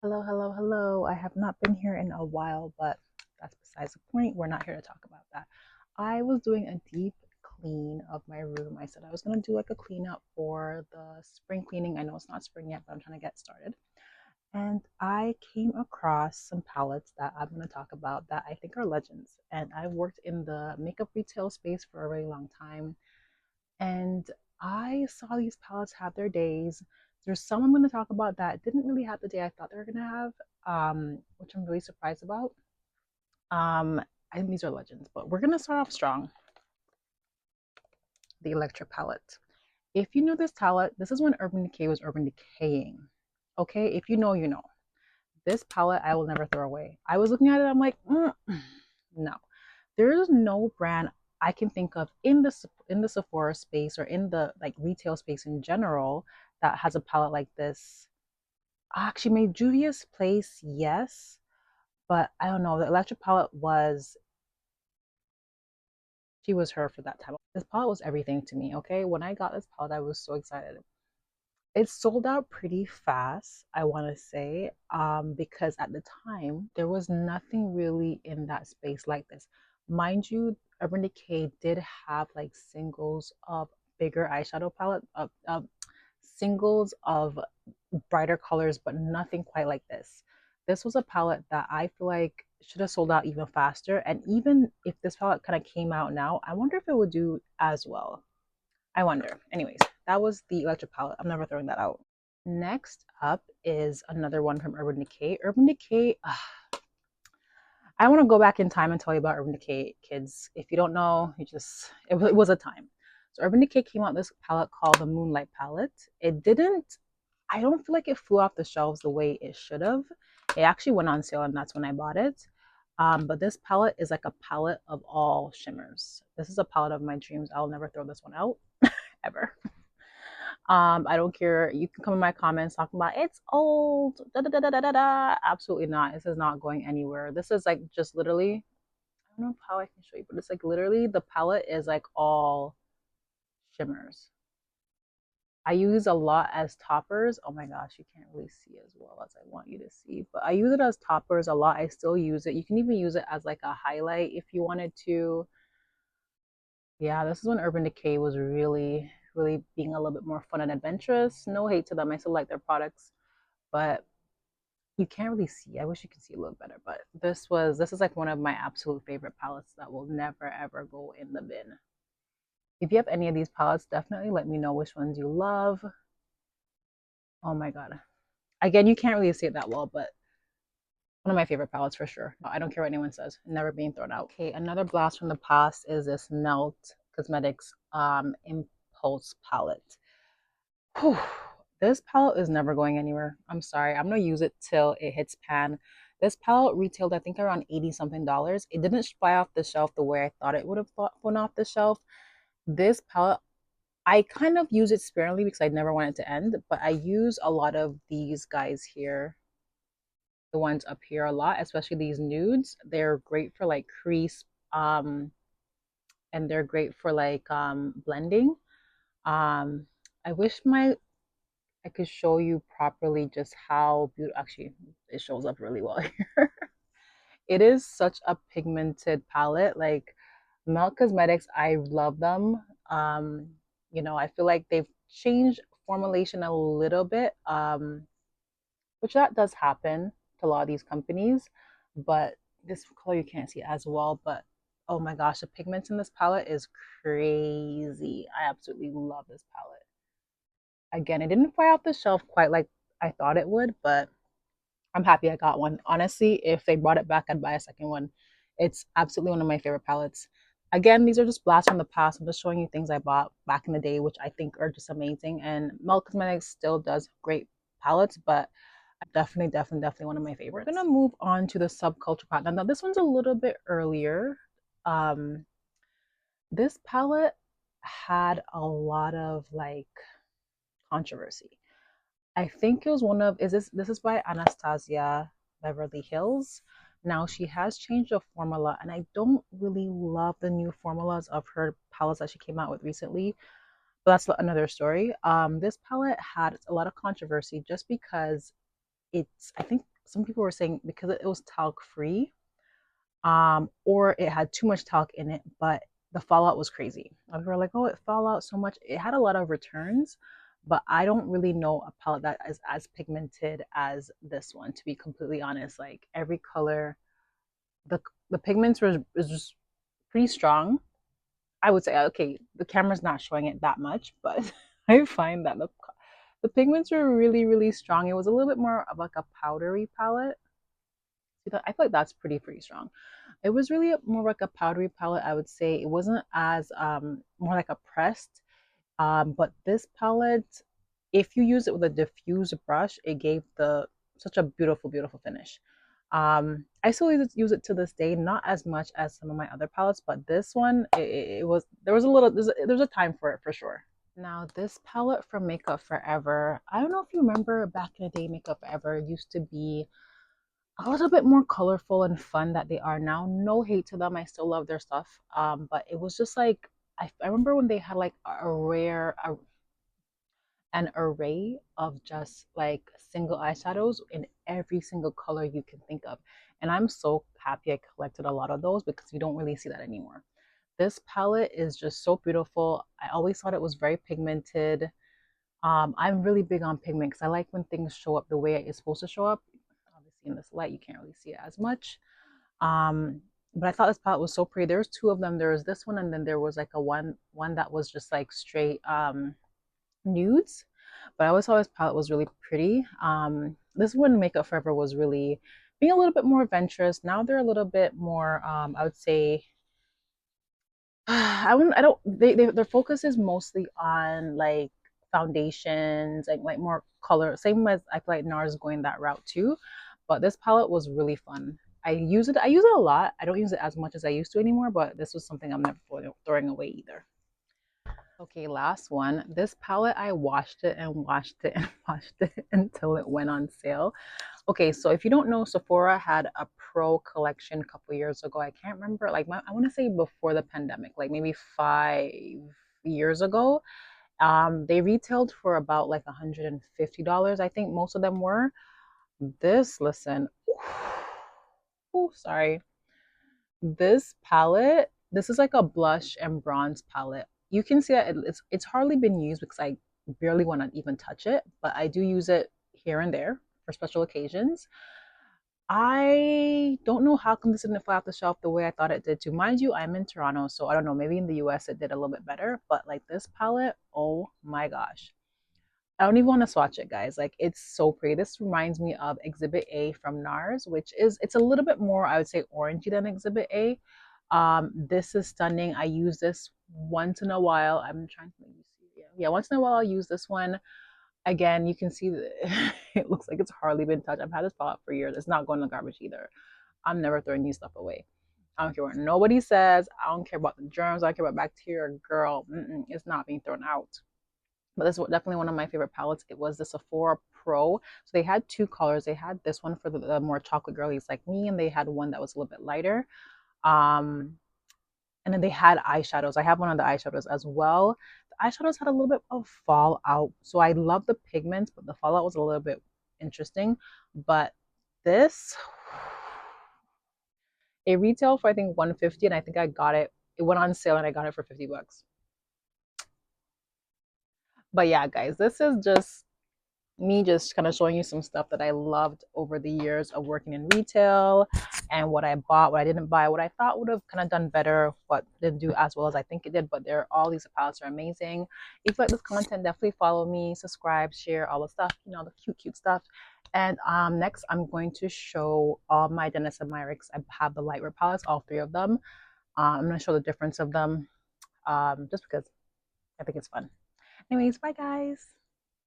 Hello, hello, hello. I have not been here in a while, but that's besides the point. We're not here to talk about that. I was doing a deep clean of my room. I said I was going to do like a cleanup for the spring cleaning. I know it's not spring yet, but I'm trying to get started. And I came across some palettes that I'm going to talk about that I think are legends. And I've worked in the makeup retail space for a really long time. And I saw these palettes have their days. There's some I'm going to talk about that didn't really have the day I thought they were going to have, which I'm really surprised about. I think these are legends, but we're going to start off strong. The Electric palette. If you know this palette, this is when Urban Decay was Urban Decaying. Okay, if you know, you know. This palette I will never throw away. I was looking at it, I'm like, no. There is no brand I can think of in the Sephora space or in the like retail space in general that has a palette like this. Actually, maybe Juvia's Place, yes, but I don't know. The Electric palette was she was her for that time. This palette was everything to me. Okay, when I got this palette, I was so excited. It sold out pretty fast, I want to say, because at the time there was nothing really in that space like this. Mind you, Urban Decay did have like singles of bigger eyeshadow palette, singles of brighter colors, but nothing quite like this. This was a palette that I feel like should have sold out even faster. And even if this palette kind of came out now, I wonder if it would do as well. I wonder. Anyways, that was the Electric palette. I'm never throwing that out. Next up is another one from Urban Decay. Urban Decay, I want to go back in time and tell you about Urban Decay, kids. If you don't know, it was a time. So Urban Decay came out with this palette called the Moonlight palette. It didn't, I don't feel like it flew off the shelves the way it should have. It actually went on sale and that's when I bought it. But this palette is like a palette of all shimmers. This is a palette of my dreams. I'll never throw this one out ever. I don't care. You can come in my comments talking about it's old. Da, da, da, da, da, da. Absolutely not. This is not going anywhere. This is like just literally, I don't know how I can show you, but it's like literally the palette is like all shimmers. I use a lot as toppers. Oh my gosh, you can't really see as well as I want you to see, but I use it as toppers a lot. I still use it. You can even use it as like a highlight if you wanted to. Yeah, this is when Urban Decay was really, really being a little bit more fun and adventurous. No hate to them. I still like their products, but you can't really see. I wish you could see a little better, but this is like one of my absolute favorite palettes that will never ever go in the bin. If you have any of these palettes, definitely let me know which ones you love. Oh my god. Again, you can't really see it that well, but one of my favorite palettes for sure. I don't care what anyone says. Never being thrown out. Okay, another blast from the past is this Melt Cosmetics Impulse palette. Whew. This palette is never going anywhere. I'm sorry. I'm gonna use it till it hits pan. This palette retailed, I think, around 80 something dollars. It didn't fly off the shelf the way I thought it would have flown off the shelf. This palette, I kind of use it sparingly because I never want it to end, but I use a lot of these guys here, the ones up here a lot, especially these nudes. They're great for like crease, and they're great for like blending. Um, I wish I could show you properly just how beautiful. Actually, it shows up really well here. It is such a pigmented palette. Like Melt Cosmetics, I love them. I feel like they've changed formulation a little bit, which that does happen to a lot of these companies. But this color you can't see as well. But oh my gosh, the pigments in this palette is crazy. I absolutely love this palette. Again, it didn't fly off the shelf quite like I thought it would, but I'm happy I got one. Honestly, if they brought it back, I'd buy a second one. It's absolutely one of my favorite palettes. Again, these are just blasts from the past. I'm just showing you things I bought back in the day, which I think are just amazing. And Mel Cosmetics still does great palettes, but definitely, definitely, definitely one of my favorites. We're gonna move on to the subculture palette. Now, this one's a little bit earlier. Um, this palette had a lot of like controversy. I think it was one of is this is by Anastasia Beverly Hills. Now she has changed the formula, and I don't really love the new formulas of her palettes that she came out with recently. But that's another story. This palette had a lot of controversy just because it's, I think some people were saying because it was talc free, or it had too much talc in it, but the fallout was crazy. We were like, oh, it fell out so much. It had a lot of returns, but I don't really know a palette that is as pigmented as this one, to be completely honest. Like every color, the the pigments were is just pretty strong. I would say, okay, the camera's not showing it that much, but I find that the pigments were really, really strong. It was a little bit more of like a powdery palette. I feel like that's pretty strong. It was really more like a powdery palette, I would say. It wasn't as more like a pressed. But this palette, if you use it with a diffused brush, it gave the such a beautiful finish. I still use it to this day, not as much as some of my other palettes, but this one, it was there was a little there's a time for it for sure. Now this palette from Makeup Forever, I don't know if you remember back in the day, Makeup Forever used to be a little bit more colorful and fun that they are now. No hate to them. I still love their stuff. But it was just like I remember when they had like an array of just like single eyeshadows in every single color you can think of. And I'm so happy I collected a lot of those because you don't really see that anymore. This palette is just so beautiful. I always thought it was very pigmented. I'm really big on pigment because I like when things show up the way it's supposed to show up. Obviously, in this light, you can't really see it as much. Um, but I thought this palette was so pretty. There's two of them. There was this one, and then there was like a one that was just like straight nudes. But I always thought this palette was really pretty. This one, Makeup Forever, was really being a little bit more adventurous. Now they're a little bit more, I would say, I don't their focus is mostly on like foundations and like more color. Same as I feel like NARS is going that route too. But this palette was really fun. I use it a lot. I don't use it as much as I used to anymore, but this was something I'm never throwing away either. Okay, last one. This palette, I washed it and washed it and washed it until it went on sale. Okay, so if you don't know, Sephora had a pro collection a couple years ago. I can't remember, like I want to say before the pandemic, like maybe 5 years ago. They retailed for about like $150. I think most of them were. This, listen, ooh, sorry. This palette, this is like a blush and bronze palette. You can see that it's hardly been used because I barely want to even touch it, but I do use it here and there for special occasions. I don't know how come this didn't fly off the shelf the way I thought it did too. Mind you, I'm in Toronto, so I don't know. Maybe in the US it did a little bit better, but like this palette, oh my gosh. I don't even want to swatch it, guys. Like it's so pretty. This reminds me of Exhibit A from NARS, which is it's a little bit more, I would say, orangey than Exhibit A. This is stunning. I use this once in a while. I'm trying to make you see. Yeah, once in a while I'll use this one. Again, you can see that it looks like it's hardly been touched. I've had this palette for years. It's not going in the garbage either. I'm never throwing these stuff away. I don't care what nobody says. I don't care about the germs. I don't care about bacteria. Girl, it's not being thrown out. But this is definitely one of my favorite palettes. It was the Sephora Pro. So they had two colors. They had this one for the more chocolate girlies like me, and they had one that was a little bit lighter. Um, and then they had eyeshadows. I have one of the eyeshadows as well. The eyeshadows had a little bit of fallout. So I love the pigments, but the fallout was a little bit interesting. But this, it retailed for I think 150, and I think I got it. It went on sale and I got it for 50 bucks. But yeah, guys, this is just me just kind of showing you some stuff that I loved over the years of working in retail and what I bought, what I didn't buy, what I thought would have kind of done better, what didn't do as well as I think it did. But all these palettes are amazing. If you like this content, definitely follow me, subscribe, share all the stuff, the cute stuff. And next, I'm going to show all my Dennis and Myricks. I have the lightwear palettes, all three of them. I'm going to show the difference of them just because I think it's fun. Anyways, bye guys.